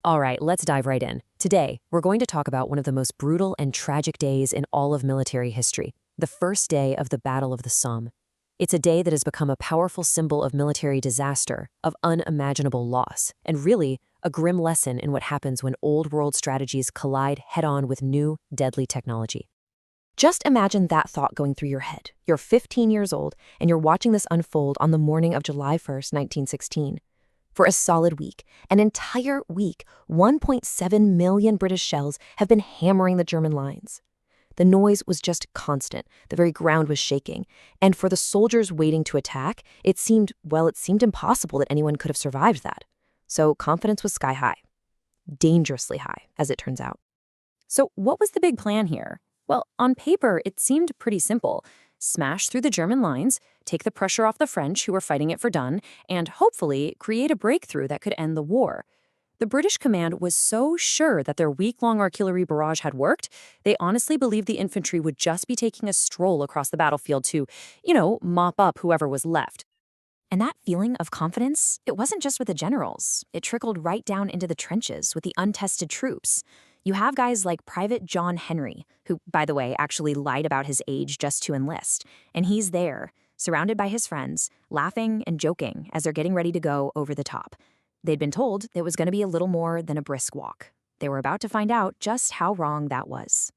All right, let's dive right in. Today, we're going to talk about one of the most brutal and tragic days in all of military history, the first day of the Battle of the Somme. It's a day that has become a powerful symbol of military disaster, of unimaginable loss, and really a grim lesson in what happens when old world strategies collide head-on with new, deadly technology. Just imagine that thought going through your head. You're 15 years old, and you're watching this unfold on the morning of July 1st, 1916. For a solid week, an entire week, 1.7 million British shells have been hammering the German lines. The noise was just constant, the very ground was shaking, and for the soldiers waiting to attack, it seemed impossible that anyone could have survived that. So confidence was sky high. Dangerously high, as it turns out. So what was the big plan here? Well, on paper, it seemed pretty simple. Smash through the German lines, take the pressure off the French who were fighting it for done, and hopefully create a breakthrough that could end the war. The British command was so sure that their week-long artillery barrage had worked, they honestly believed the infantry would just be taking a stroll across the battlefield to, mop up whoever was left. And that feeling of confidence, it wasn't just with the generals. It trickled right down into the trenches with the untested troops. You have guys like Private John Henry, who, by the way, actually lied about his age just to enlist. And he's there, surrounded by his friends, laughing and joking as they're getting ready to go over the top. They'd been told it was going to be a little more than a brisk walk. They were about to find out just how wrong that was.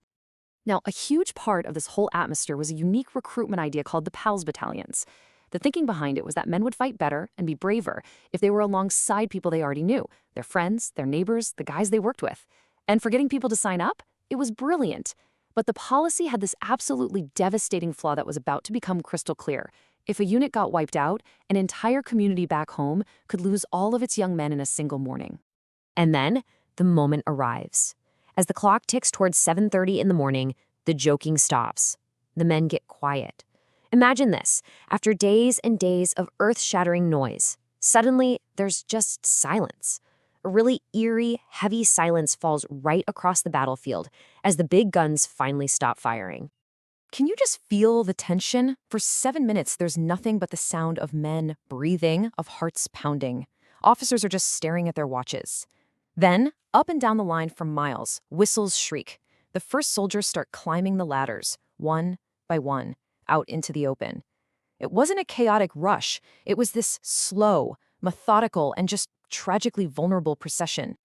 Now, a huge part of this whole atmosphere was a unique recruitment idea called the PALS battalions. The thinking behind it was that men would fight better and be braver if they were alongside people they already knew, their friends, their neighbors, the guys they worked with. And for getting people to sign up, it was brilliant. But the policy had this absolutely devastating flaw that was about to become crystal clear. If a unit got wiped out, an entire community back home could lose all of its young men in a single morning. And then, the moment arrives. As the clock ticks towards 7:30 in the morning, the joking stops. The men get quiet. Imagine this. After days and days of earth-shattering noise, suddenly there's just silence. A really eerie, heavy silence falls right across the battlefield as the big guns finally stop firing. Can you just feel the tension? For 7 minutes, there's nothing but the sound of men breathing, of hearts pounding. Officers are just staring at their watches. Then, up and down the line for miles, whistles shriek. The first soldiers start climbing the ladders, one by one, out into the open. It wasn't a chaotic rush. It was this slow, methodical, and just tragically vulnerable procession.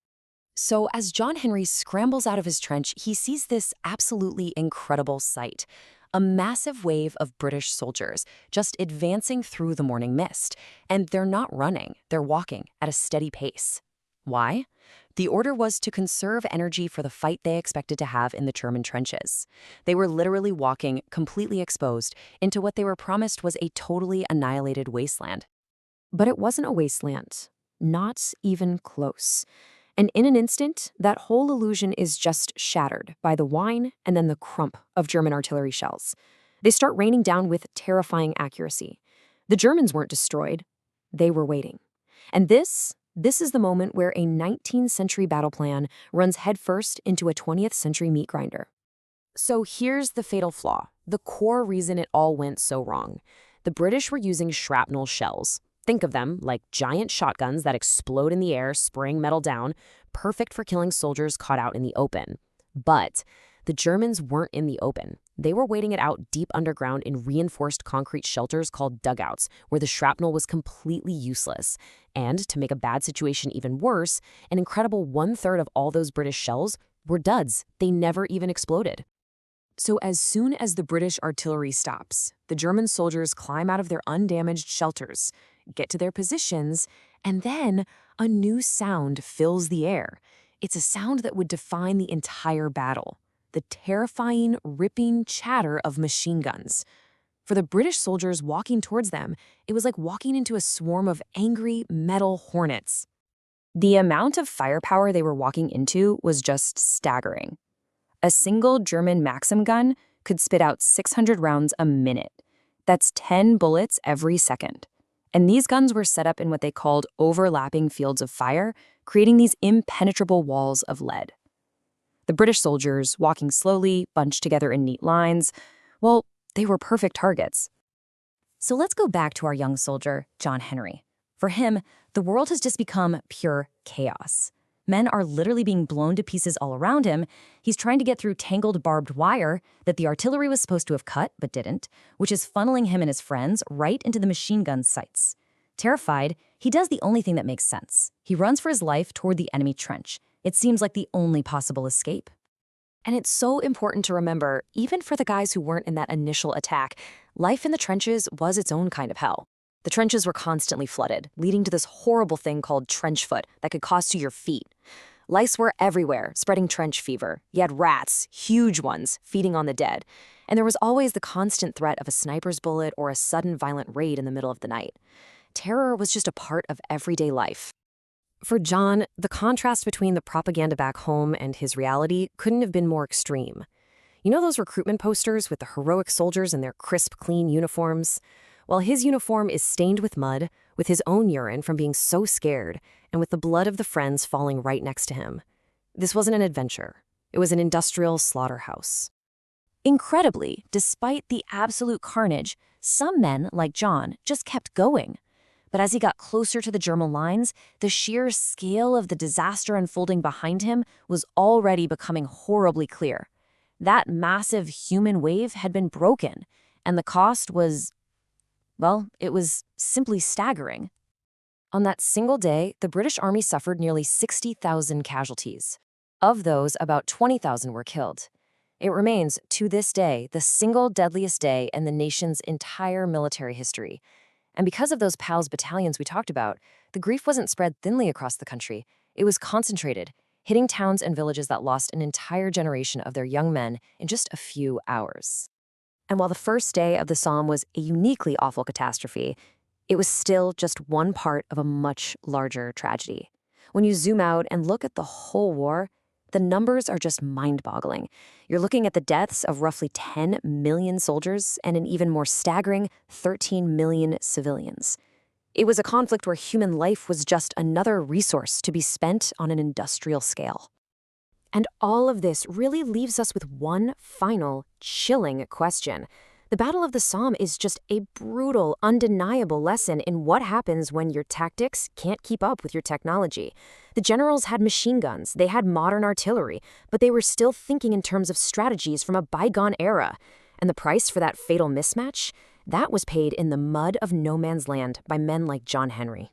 So as John Henry scrambles out of his trench, he sees this absolutely incredible sight. A massive wave of British soldiers just advancing through the morning mist. And they're not running, they're walking at a steady pace. Why? The order was to conserve energy for the fight they expected to have in the German trenches. They were literally walking, completely exposed, into what they were promised was a totally annihilated wasteland. But it wasn't a wasteland. Not even close. And in an instant, that whole illusion is just shattered by the whine and then the crump of German artillery shells. They start raining down with terrifying accuracy. The Germans weren't destroyed. They were waiting. And this is the moment where a 19th century battle plan runs headfirst into a 20th century meat grinder. So here's the fatal flaw, the core reason it all went so wrong. The British were using shrapnel shells. Think of them like giant shotguns that explode in the air, spraying metal down, perfect for killing soldiers caught out in the open. But the Germans weren't in the open. They were waiting it out deep underground in reinforced concrete shelters called dugouts, where the shrapnel was completely useless. And to make a bad situation even worse, an incredible 1/3 of all those British shells were duds. They never even exploded. So as soon as the British artillery stops, the German soldiers climb out of their undamaged shelters, get to their positions, and then a new sound fills the air. It's a sound that would define the entire battle. The terrifying, ripping chatter of machine guns. For the British soldiers walking towards them, it was like walking into a swarm of angry metal hornets. The amount of firepower they were walking into was just staggering. A single German Maxim gun could spit out 600 rounds a minute. That's 10 bullets every second. And these guns were set up in what they called overlapping fields of fire, creating these impenetrable walls of lead. The British soldiers, walking slowly, bunched together in neat lines, well, they were perfect targets. So let's go back to our young soldier, John Henry. For him, the world has just become pure chaos. Men are literally being blown to pieces all around him. He's trying to get through tangled barbed wire that the artillery was supposed to have cut but didn't, which is funneling him and his friends right into the machine gun sights. Terrified, he does the only thing that makes sense. He runs for his life toward the enemy trench. It seems like the only possible escape. And it's so important to remember, even for the guys who weren't in that initial attack, life in the trenches was its own kind of hell. The trenches were constantly flooded, leading to this horrible thing called trench foot that could cost you your feet. Lice were everywhere, spreading trench fever. You had rats, huge ones, feeding on the dead. And there was always the constant threat of a sniper's bullet or a sudden violent raid in the middle of the night. Terror was just a part of everyday life. For John, the contrast between the propaganda back home and his reality couldn't have been more extreme. You know those recruitment posters with the heroic soldiers in their crisp, clean uniforms? Well, his uniform is stained with mud, with his own urine from being so scared, and with the blood of the friends falling right next to him. This wasn't an adventure. It was an industrial slaughterhouse. Incredibly, despite the absolute carnage, some men, like John, just kept going. But as he got closer to the German lines, the sheer scale of the disaster unfolding behind him was already becoming horribly clear. That massive human wave had been broken, and the cost was, well, it was simply staggering. On that single day, the British Army suffered nearly 60,000 casualties. Of those, about 20,000 were killed. It remains, to this day, the single deadliest day in the nation's entire military history. And because of those PALS battalions we talked about, the grief wasn't spread thinly across the country. It was concentrated, hitting towns and villages that lost an entire generation of their young men in just a few hours. And while the first day of the Somme was a uniquely awful catastrophe, it was still just one part of a much larger tragedy. When you zoom out and look at the whole war, the numbers are just mind-boggling. You're looking at the deaths of roughly 10 million soldiers and an even more staggering 13 million civilians. It was a conflict where human life was just another resource to be spent on an industrial scale. And all of this really leaves us with one final, chilling question. The Battle of the Somme is just a brutal, undeniable lesson in what happens when your tactics can't keep up with your technology. The generals had machine guns, they had modern artillery, but they were still thinking in terms of strategies from a bygone era. And the price for that fatal mismatch? That was paid in the mud of no man's land by men like John Henry.